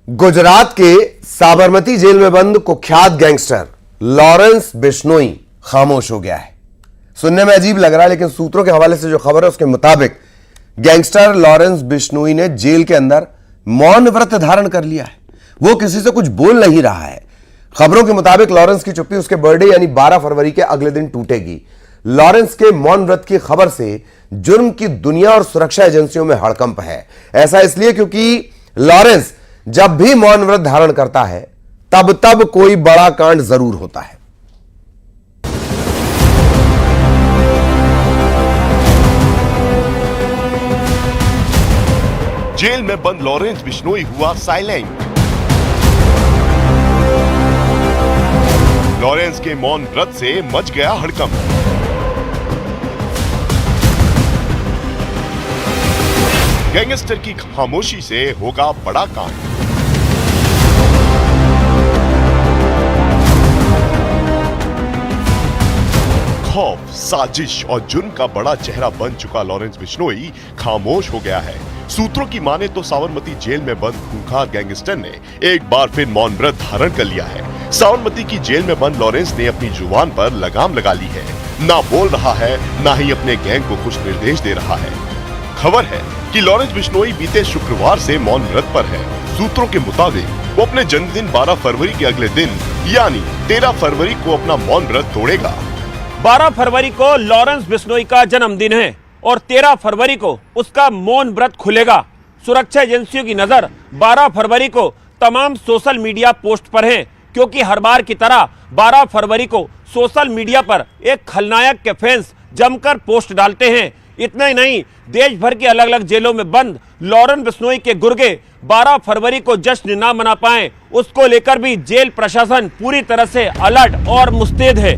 गुजरात के साबरमती जेल में बंद कुख्यात गैंगस्टर लॉरेंस बिश्नोई खामोश हो गया है। सुनने में अजीब लग रहा है, लेकिन सूत्रों के हवाले से जो खबर है उसके मुताबिक गैंगस्टर लॉरेंस बिश्नोई ने जेल के अंदर मौन व्रत धारण कर लिया है। वो किसी से कुछ बोल नहीं रहा है। खबरों के मुताबिक लॉरेंस की चुप्पी उसके बर्थडे यानी 12 फरवरी के अगले दिन टूटेगी। लॉरेंस के मौन व्रत की खबर से जुर्म की दुनिया और सुरक्षा एजेंसियों में हड़कंप है। ऐसा इसलिए क्योंकि लॉरेंस जब भी मौन व्रत धारण करता है तब कोई बड़ा कांड जरूर होता है। जेल में बंद लॉरेंस बिश्नोई हुआ साइलेंट। लॉरेंस के मौन व्रत से मच गया हड़कंप। गैंगस्टर की खामोशी से होगा बड़ा कांड। खौफ, साजिश और जुर्म का बड़ा चेहरा बन चुका लॉरेंस बिश्नोई खामोश हो गया है। सूत्रों की माने तो साबरमती जेल में बंद खूंखार गैंगस्टर ने एक बार फिर मौन व्रत धारण कर लिया है। साबरमती की जेल में बंद लॉरेंस ने अपनी जुबान पर लगाम लगा ली है। ना बोल रहा है, ना ही अपने गैंग को कुछ निर्देश दे रहा है। खबर है कि लॉरेंस बिश्नोई बीते शुक्रवार से मौन व्रत पर है। सूत्रों के मुताबिक वो अपने जन्मदिन 12 फरवरी के अगले दिन यानी 13 फरवरी को अपना मौन व्रत तोड़ेगा। 12 फरवरी को लॉरेंस बिश्नोई का जन्मदिन है और 13 फरवरी को उसका मौन व्रत खुलेगा। सुरक्षा एजेंसियों की नजर 12 फरवरी को तमाम सोशल मीडिया पोस्ट पर है, क्योंकि हर बार की तरह 12 फरवरी को सोशल मीडिया पर एक खलनायक के फैंस जमकर पोस्ट डालते हैं। इतना ही नहीं, देश भर की अलग अलग जेलों में बंद लॉरेंस बिश्नोई के गुर्गे 12 फरवरी को जश्न ना मना पाए, उसको लेकर भी जेल प्रशासन पूरी तरह से अलर्ट और मुस्तैद है।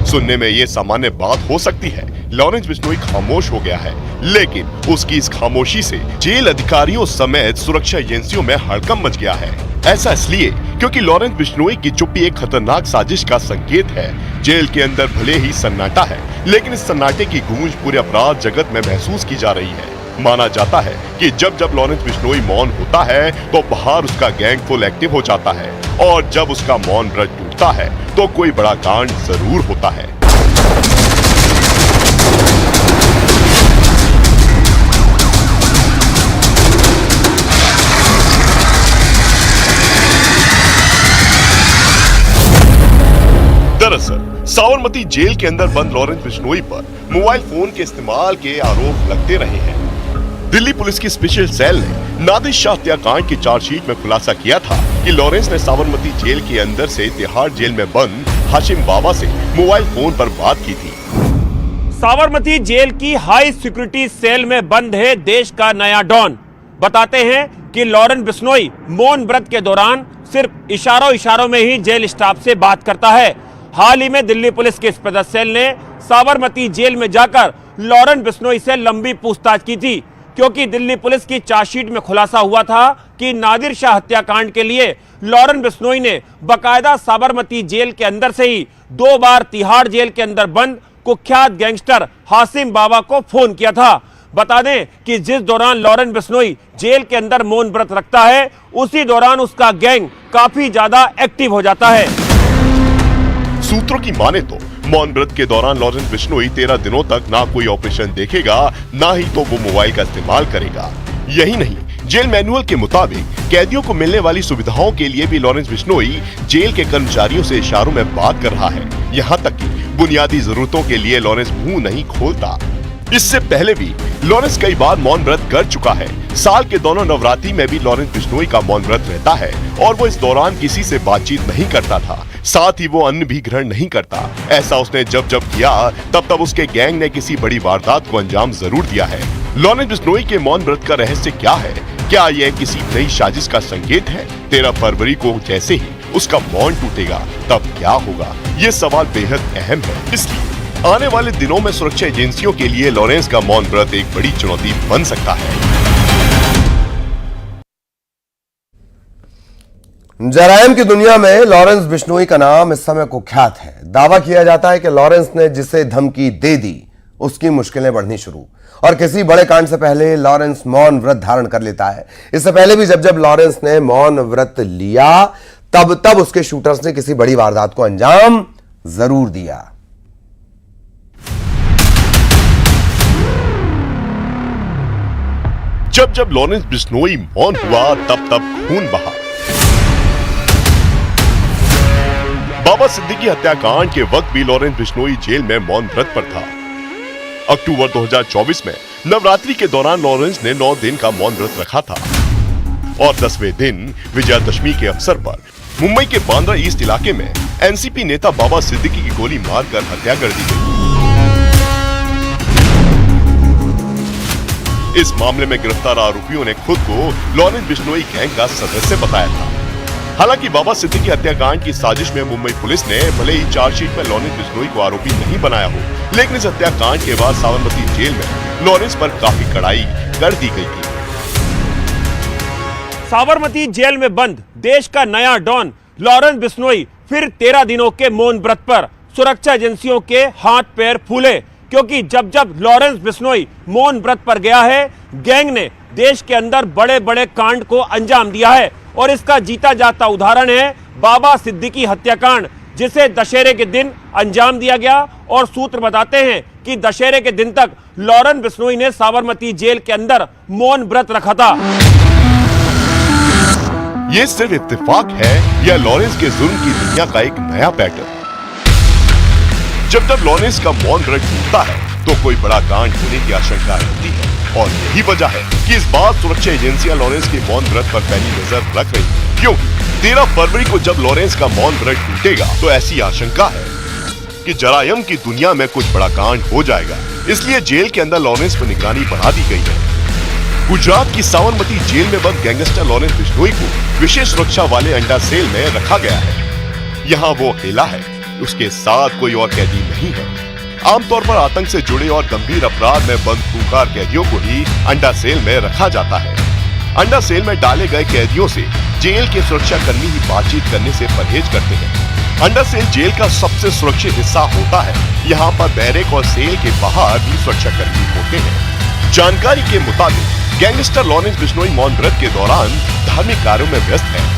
सुनने में ये सामान्य बात हो सकती है, लॉरेंस बिश्नोई खामोश हो गया है, लेकिन उसकी इस खामोशी से जेल अधिकारियों समेत सुरक्षा एजेंसियों में हड़कंप मच गया है। ऐसा इसलिए क्योंकि लॉरेंस बिश्नोई की चुप्पी एक खतरनाक साजिश का संकेत है। जेल के अंदर भले ही सन्नाटा है, लेकिन इस सन्नाटे की गूंज पूरे अपराध जगत में महसूस की जा रही है। माना जाता है कि जब जब लॉरेंस बिश्नोई मौन होता है तो बाहर उसका गैंग फुल एक्टिव हो जाता है, और जब उसका मौन व्रत टूटता है तो कोई बड़ा कांड जरूर होता है। दरअसल साबरमती जेल के अंदर बंद लॉरेंस बिश्नोई पर मोबाइल फोन के इस्तेमाल के आरोप लगते रहे हैं। दिल्ली पुलिस की स्पेशल सेल ने नादिर शाह हत्याकांड की चार्जशीट में खुलासा किया था कि लॉरेंस ने साबरमती जेल के अंदर से तिहाड़ जेल में बंद हाशिम बाबा से मोबाइल फोन पर बात की थी। साबरमती जेल की हाई सिक्योरिटी सेल में बंद है देश का नया डॉन। बताते हैं कि लॉरेंस बिश्नोई मौन व्रत के दौरान सिर्फ इशारों में ही जेल स्टाफ से बात करता है। हाल ही में दिल्ली पुलिस की स्पेशल सेल ने साबरमती जेल में जाकर लॉरेंस बिश्नोई से लंबी पूछताछ की थी, क्योंकि दिल्ली पुलिस की चार्जशीट में खुलासा हुआ था कि नादिर शाह हत्याकांड के लिए लॉरेंस बिश्नोई ने बकायदा साबरमती जेल के अंदर से ही 2 बार तिहाड़ जेल के अंदर बंद कुख्यात गैंगस्टर हाशिम बाबा को फोन किया था। बता दें कि जिस दौरान लॉरेंस बिश्नोई जेल के अंदर मौन व्रत रखता है, उसी दौरान उसका गैंग काफी ज्यादा एक्टिव हो जाता है। सूत्रों की माने तो मौन व्रत के दौरान लॉरेंस बिश्नोई 13 दिनों तक ना कोई ऑपरेशन देखेगा, ना ही तो वो मोबाइल का इस्तेमाल करेगा। यही नहीं, जेल मैनुअल के मुताबिक कैदियों को मिलने वाली सुविधाओं के लिए भी लॉरेंस बिश्नोई जेल के कर्मचारियों से इशारों में बात कर रहा है। यहाँ तक कि बुनियादी जरूरतों के लिए लॉरेंस मुंह नहीं खोलता। इससे पहले भी लॉरेंस कई बार मौन व्रत कर चुका है। साल के दोनों नवरात्रि में भी लॉरेंस बिश्नोई का मौन व्रत रहता है, और वो इस दौरान किसी से बातचीत नहीं करता था। साथ ही वो अन्न भी ग्रहण नहीं करता। ऐसा उसने जब जब किया तब उसके गैंग ने किसी बड़ी वारदात को अंजाम जरूर दिया है। लॉरेंस बिश्नोई के मौन व्रत का रहस्य क्या है? क्या यह किसी नई साजिश का संकेत है? 13 फरवरी को जैसे ही उसका मौन टूटेगा तब क्या होगा? ये सवाल बेहद अहम है। इसलिए आने वाले दिनों में सुरक्षा एजेंसियों के लिए लॉरेंस का मौन व्रत एक बड़ी चुनौती बन सकता है। जराइम की दुनिया में लॉरेंस बिश्नोई का नाम इस समय कुख्यात है। दावा किया जाता है कि लॉरेंस ने जिसे धमकी दे दी उसकी मुश्किलें बढ़नी शुरू, और किसी बड़े कांड से पहले लॉरेंस मौन व्रत धारण कर लेता है। इससे पहले भी जब लॉरेंस ने मौन व्रत लिया तब उसके शूटर्स ने किसी बड़ी वारदात को अंजाम जरूर दिया। जब लॉरेंस बिश्नोई मौन हुआ तब खून बहा। बाबा सिद्दीकी हत्याकांड के वक्त भी लॉरेंस बिश्नोई जेल में मौन व्रत पर था। अक्टूबर 2024 में नवरात्रि के दौरान लॉरेंस ने 9 दिन का मौन व्रत रखा था और 10वें दिन विजयादशमी के अवसर पर मुंबई के बांद्रा ईस्ट इलाके में एनसीपी नेता बाबा सिद्दीकी की गोली मारकर हत्या कर दी गई। इस मामले में गिरफ्तार आरोपियों ने खुद को लॉरेंस बिश्नोई गैंग का सदस्य बताया था। हालांकि बाबा सिद्दीकी हत्याकांड की साजिश में मुंबई पुलिस ने भले ही चार्जशीट में लॉरेंस बिश्नोई को आरोपी नहीं बनाया हो, लेकिन इस हत्याकांड के बाद साबरमती जेल में लॉरेंस पर काफी कड़ाई कर दी गई थी। साबरमती जेल में बंद देश का नया डॉन लॉरेंस बिश्नोई फिर 13 दिनों के मौन व्रत पर। सुरक्षा एजेंसियों के हाथ पैर फूले, क्योंकि जब लॉरेंस बिश्नोई मौन व्रत पर गया है, गैंग ने देश के अंदर बड़े बड़े कांड को अंजाम दिया है। और इसका जीता जाता उदाहरण है बाबा सिद्दीकी हत्याकांड, जिसे दशहरे के दिन अंजाम दिया गया। और सूत्र बताते हैं कि दशहरे के दिन तक लॉरेंस बिश्नोई ने साबरमती जेल के अंदर मौन व्रत रखा था। ये सिर्फ इत्तेफाक है या लॉरेंस के जुर्म की दुनिया का एक नया पैटर्न? जब लॉरेंस का मौन व्रत टूटता है तो कोई बड़ा कांड होने की आशंका रहती है, और यही वजह है कि इस बार सुरक्षा एजेंसियां लॉरेंस के मौन व्रत पर पैनी नजर रख रही हैं, क्योंकि 13 फरवरी को जब लॉरेंस का मौन व्रत टूटेगा तो ऐसी आशंका है कि जरायम की दुनिया में कुछ बड़ा कांड हो जाएगा। इसलिए जेल के अंदर लॉरेंस पर निगरानी बढ़ा दी गई है। गुजरात की साबरमती जेल में बंद गैंगस्टर लॉरेंस बिश्नोई को विशेष सुरक्षा वाले अंडा सेल में रखा गया है। यहाँ वो अकेला है, उसके साथ कोई और कैदी नहीं है। आमतौर पर आतंक से जुड़े और गंभीर अपराध में बंद खूंखार कैदियों को ही अंडा सेल में रखा जाता है। अंडा सेल में डाले गए कैदियों से जेल के सुरक्षा कर्मी ही बातचीत करने से परहेज करते हैं। अंडा सेल जेल का सबसे सुरक्षित हिस्सा होता है। यहाँ पर बैरक और सेल के बाहर भी सुरक्षा कर्मी होते हैं। जानकारी के मुताबिक गैंगस्टर लॉरेंस बिश्नोई मौन व्रत के दौरान धार्मिक कार्यों में व्यस्त है।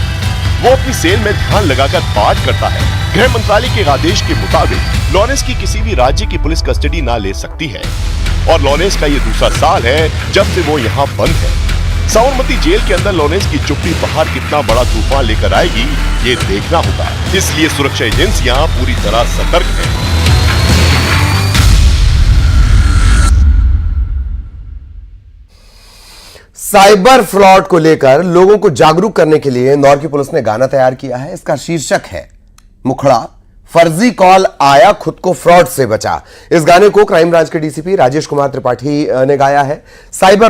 वो अपनी सेल में ध्यान लगाकर पाठ करता है। गृह मंत्रालय के आदेश के मुताबिक लॉरेंस की किसी भी राज्य की पुलिस कस्टडी ना ले सकती है, और लॉरेंस का ये दूसरा साल है जब से वो यहाँ बंद है। साबरमती जेल के अंदर लॉरेंस की चुप्पी बाहर कितना बड़ा तूफान लेकर आएगी, ये देखना होगा। इसलिए सुरक्षा एजेंसियां पूरी तरह सतर्क हैं। साइबर फ्रॉड को लेकर लोगों को जागरूक करने के लिए इंदौर की पुलिस ने गाना तैयार किया है। इसका शीर्षक है मुखड़ा, फर्जी कॉल आया खुद को फ्रॉड से बचा। इस गाने को क्राइम ब्रांच के डीसीपी राजेश कुमार त्रिपाठी ने गाया है। साइबर